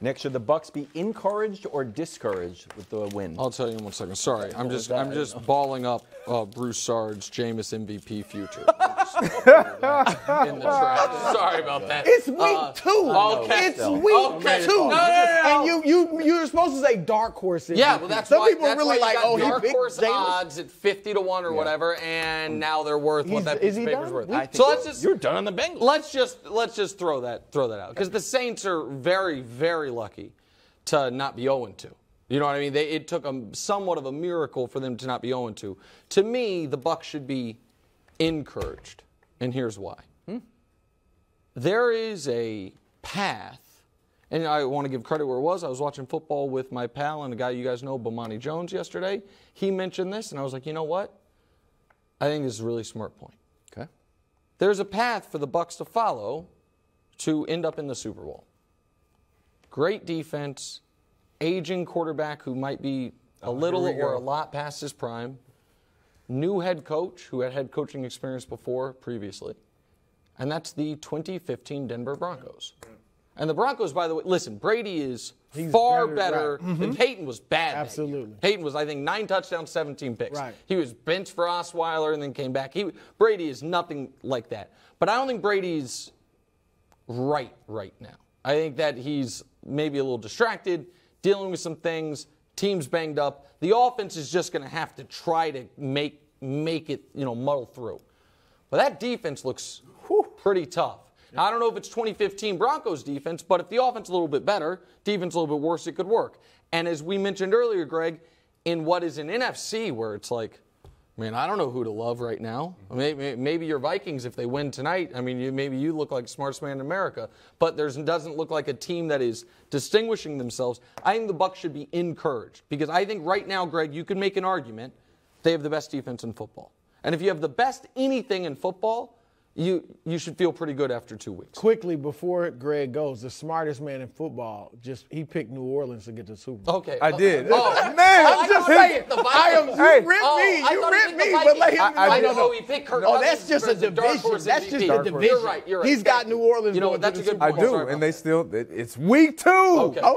Nick, should the Bucks be encouraged or discouraged with the win? I'll tell you in 1 second. Sorry, I'm just balling up Bruce Sard's Jameis MVP future. In the trash. Sorry about that. It's week 2. Okay. It's week 2. No. And you're supposed to say dark horse. Yeah, well, that's some why. people That's really why like. you got He dark picked horse Jameis. odds at 50 to 1 or whatever, and now they're worth what that piece is of he paper's done? worth. So let's just You're done on the Bengals. let's just throw that out because the Saints are very, very lucky to not be 0-2. You know what I mean? It took somewhat of a miracle for them to not be 0-2. To me, the Bucs should be encouraged, and here's why. There is a path, and I want to give credit where it was. I was watching football with my pal and a guy you guys know, Bomani Jones, yesterday. He mentioned this, and I was like, you know what? I think this is a really smart point. Okay. There's a path for the Bucs to follow to end up in the Super Bowl. Great defense, aging quarterback who might be a little or a lot past his prime, new head coach who had head coaching experience previously, and that's the 2015 Denver Broncos. And the Broncos, by the way, listen, Brady is far better than Peyton was bad. Absolutely. Peyton was, I think, 9 touchdowns, 17 picks. Right. He was benched for Osweiler and then came back. Brady is nothing like that. But I don't think Brady's right now. I think that he's maybe a little distracted, dealing with some things, team's banged up. The offense is just going to have to try to make it, muddle through. But that defense looks pretty tough. Now, I don't know if it's 2015 Broncos defense, but if the offense is a little bit better, defense a little bit worse, it could work. And as we mentioned earlier, Greg, in what is an NFC where it's like, man, I don't know who to love right now. Maybe your Vikings, if they win tonight, maybe you look like the smartest man in America. But doesn't look like a team that is distinguishing themselves. I think the Bucs should be encouraged because I think right now, Greg, you can make an argument they have the best defense in football. And if you have the best anything in football, you should feel pretty good after 2 weeks. Quickly, before Greg goes, the smartest man in football, he picked New Orleans to get the Super Bowl. Okay. I did. Man, I'm just saying. You ripped me, but let him I know he picked Kirk Cousins. That's just a division. That's just a division. You're right. He's got New Orleans. You know what? That's a good point. I do, and they still. It's week 2. Okay, all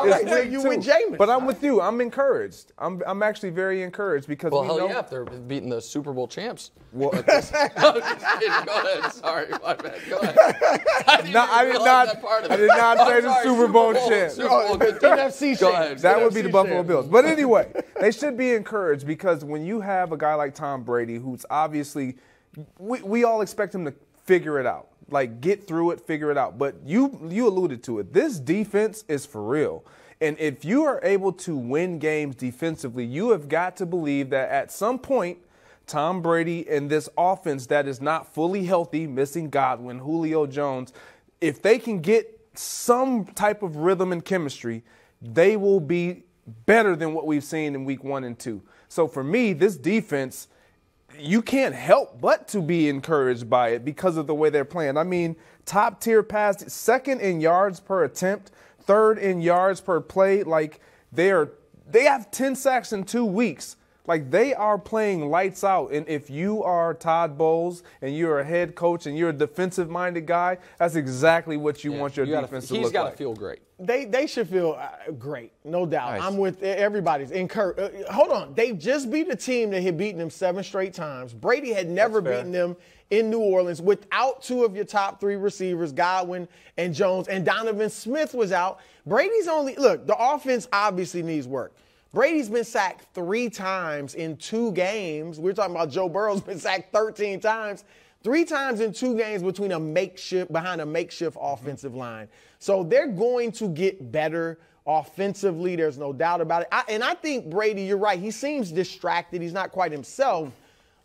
right. So you with Jameis. But I'm with you. I'm encouraged. I'm actually very encouraged because well, we hell know. yeah, if they're beating the Super Bowl champs. Well, I'm just kidding. Go ahead. Sorry, my bad. Go ahead. I did not say the Super Bowl champs. NFC champs. That would be the Buffalo Bills. But anyway, they should be encouraged because when you have a guy like Tom Brady, who's obviously, we all expect him to figure it out, like get through it, figure it out. But you alluded to it. This defense is for real. And if you are able to win games defensively, you have got to believe that at some point, Tom Brady and this offense that is not fully healthy, missing Godwin, Julio Jones, if they can get some type of rhythm and chemistry, they will be better than what we've seen in week 1 and 2. So for me, this defense, you can't help but to be encouraged by it because of the way they're playing. I mean, top tier pass, second in yards per attempt, third in yards per play. Like they have 10 sacks in 2 weeks. Like, they are playing lights out. And if you are Todd Bowles and you're a head coach and you're a defensive-minded guy, that's exactly what you want your defense to look like. He's got to feel great. They should feel great, no doubt. Nice. I'm with everybody's encouraged. Hold on. They just beat a team that had beaten them 7 straight times. Brady had never beaten them in New Orleans without 2 of your top 3 receivers, Godwin and Jones, and Donovan Smith was out. Brady's look, the offense obviously needs work. Brady's been sacked 3 times in 2 games. We're talking about Joe Burrow's been sacked 13 times. 3 times in 2 games behind a makeshift offensive line. So they're going to get better offensively. There's no doubt about it. I think Brady, you're right. He seems distracted. He's not quite himself.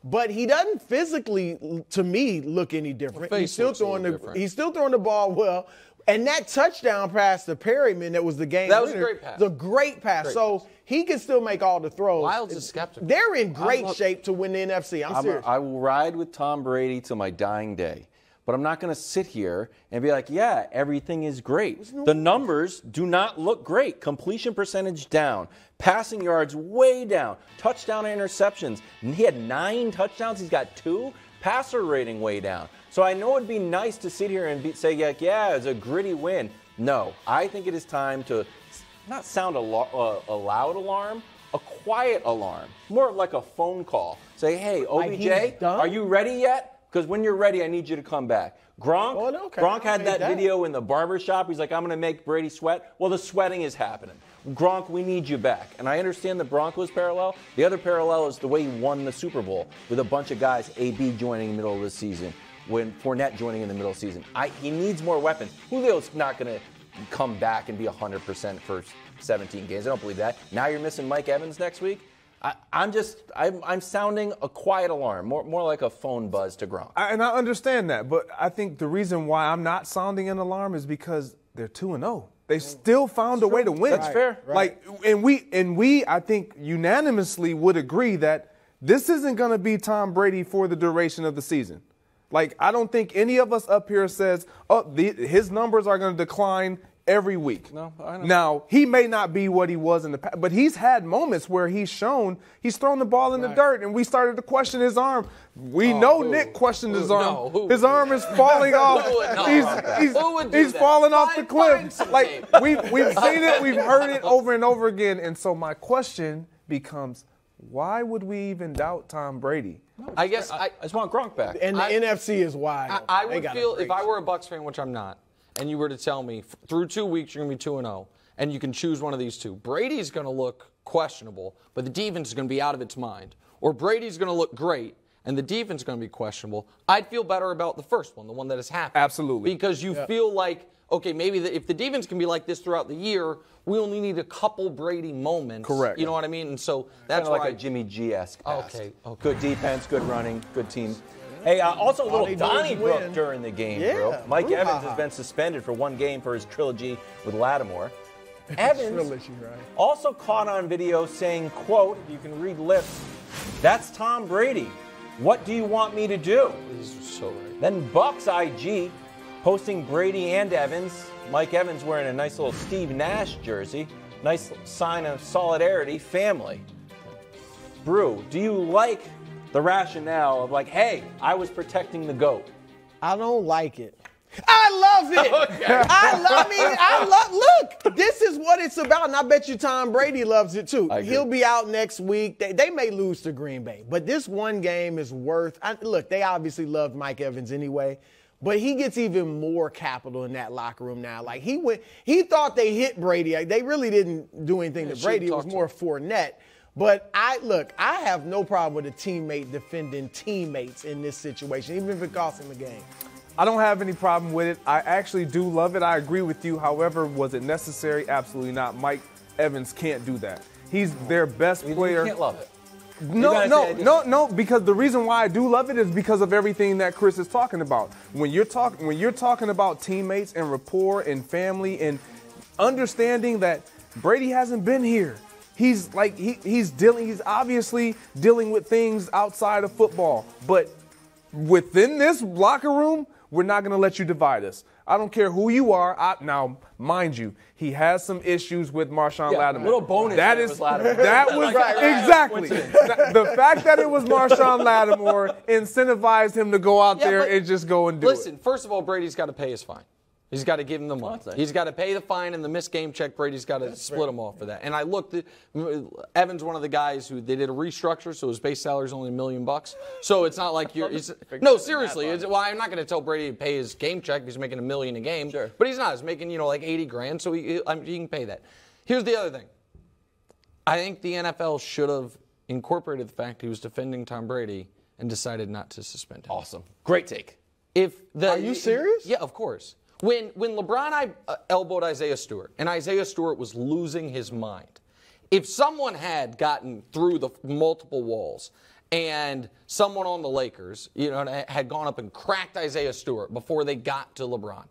But he doesn't physically, to me, look any different. He's still throwing the ball well. And that touchdown pass to Perryman that was the game winner. That was a great pass. The great pass. So he can still make all the throws. Lyles is skeptical. They're in great shape to win the NFC. I'm serious. I will ride with Tom Brady till my dying day. But I'm not going to sit here and be like, yeah, everything is great. The numbers do not look great. Completion percentage down. Passing yards way down. Touchdown and interceptions. He had 9 touchdowns. He's got 2. Passer rating way down. So I know it'd be nice to sit here and say, yeah, it's a gritty win. No, I think it is time to not sound a loud alarm, a quiet alarm, more like a phone call. Say, hey, OBJ, are you ready yet? Because when you're ready, I need you to come back. Gronk had that video in the barbershop. He's like, I'm going to make Brady sweat. Well, the sweating is happening. Gronk, we need you back. And I understand the Broncos parallel. The other parallel is the way he won the Super Bowl with a bunch of guys, AB joining in the middle of the season, when Fournette joining in the middle of the season. He needs more weapons. Julio's not going to come back and be 100% for 17 games. I don't believe that. Now you're missing Mike Evans next week. I'm sounding a quiet alarm, more like a phone buzz to Gronk. And I understand that, but I think the reason why I'm not sounding an alarm is because they're 2-0. They still found a way to win. That's fair. Right. Like, and we, I think, unanimously would agree that this isn't going to be Tom Brady for the duration of the season. Like, I don't think any of us up here says, his numbers are going to decline every week. No, I know. Now, he may not be what he was in the past, but he's had moments where he's thrown the ball in the dirt, and we started to question his arm. We know Nick questioned his arm. His arm is falling off. He's falling off the cliff. Like, we've seen it, we've heard it over and over again. And so my question becomes, why would we even doubt Tom Brady? I guess I just want Gronk back. And the NFC is wide. I would feel, if I were a Bucs fan, which I'm not, and you were to tell me through 2 weeks you're going to be 2-0, and you can choose one of these two. Brady's going to look questionable, but the defense is going to be out of its mind. Or Brady's going to look great, and the defense is going to be questionable. I'd feel better about the first one, the one that has happened. Absolutely. Because you feel like, okay, maybe if the defense can be like this throughout the year, we only need a couple Brady moments. Correct. You know what I mean? And so that's like a Jimmy G-esque pass. Okay. Good defense, good running, good team. Hey, also a little Donnybrook during the game, bro. Mike Evans has been suspended for 1 game for his trilogy with Lattimore. Evans also caught on video saying, quote, if you can read lips, that's Tom Brady. What do you want me to do? This is so right. Then Bucks IG posting Brady and Evans. Mike Evans wearing a nice little Steve Nash jersey. Nice sign of solidarity, family. Brew, do you like the rationale of like, hey, I was protecting the GOAT? I don't like it. I love it. Look, this is what it's about, and I bet you Tom Brady loves it too. He'll be out next week. They may lose to Green Bay, but this one game is worth. Look, they obviously loved Mike Evans anyway, but he gets even more capital in that locker room now. Like he thought they hit Brady. They really didn't do anything to Brady. It was more Fournette. But I have no problem with a teammate defending teammates in this situation, even if it costs him a game. I don't have any problem with it. I actually do love it. I agree with you. However, was it necessary? Absolutely not. Mike Evans can't do that. He's their best player. You can't love it. No, because the reason why I do love it is because of everything that Chris is talking about. When you're talking about teammates and rapport and family and understanding that Brady hasn't been here. He's obviously dealing with things outside of football. But within this locker room, we're not going to let you divide us. I don't care who you are. Now, mind you, he has some issues with Marshawn Lattimore. Little bonus. That was exactly. The fact that it was Marshawn Lattimore incentivized him to go out there and just go and do it. Listen, first of all, Brady's got to pay his fine. He's got to give him the money. He's got to pay the fine and the missed game check. Brady's got to split him off for that. And I looked at Evans, one of the guys who they did a restructure, so his base salary is only $1 million. So it's not like no, seriously. I'm not going to tell Brady to pay his game check. He's making $1 million a game, but he's not. He's making like $80,000, so he can pay that. Here's the other thing. I think the NFL should have incorporated the fact he was defending Tom Brady and decided not to suspend him. Awesome, great take. Are you serious? Yeah, of course. When LeBron elbowed Isaiah Stewart, and Isaiah Stewart was losing his mind, if someone had gotten through the multiple walls and someone on the Lakers, had gone up and cracked Isaiah Stewart before they got to LeBron,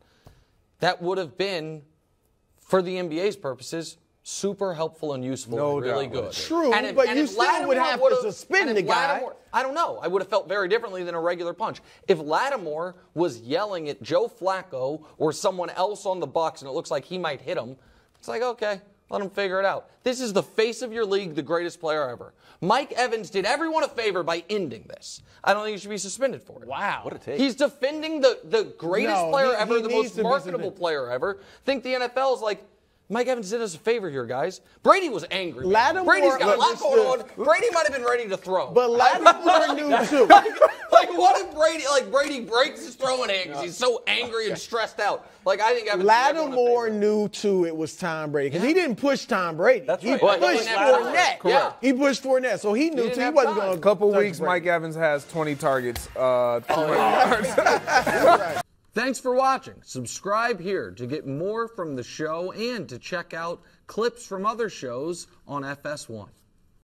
that would have been, for the NBA's purposes, super helpful and useful and really good. True, but you still would have to suspend the guy. I don't know. I would have felt very differently than a regular punch. If Lattimore was yelling at Joe Flacco or someone else on the Bucs and it looks like he might hit him, it's like, okay, Let him figure it out. This is the face of your league, the greatest player ever. Mike Evans did everyone a favor by ending this. I don't think he should be suspended for it. Wow. What a take. He's defending the greatest No, player he ever, the needs most to be marketable suspended. player ever. Think the NFL is like, Mike Evans did us a favor here, guys. Brady was angry. Lattimore Brady's got a lot going on. understood. Brady might have been ready to throw. But Lattimore knew too. Like, what if Brady breaks his throwing hand because he's so angry and stressed out? Like, I think Evans did everyone a Lattimore favor. knew too it was Tom Brady because he didn't push Tom Brady. That's he right. Well, he pushed didn't have time. Fournette. Correct. He pushed Fournette, so he knew didn't too. He have wasn't time. going A couple weeks, Mike Evans has 20 targets. 20 yards. Thanks for watching. Subscribe here to get more from the show and to check out clips from other shows on FS1.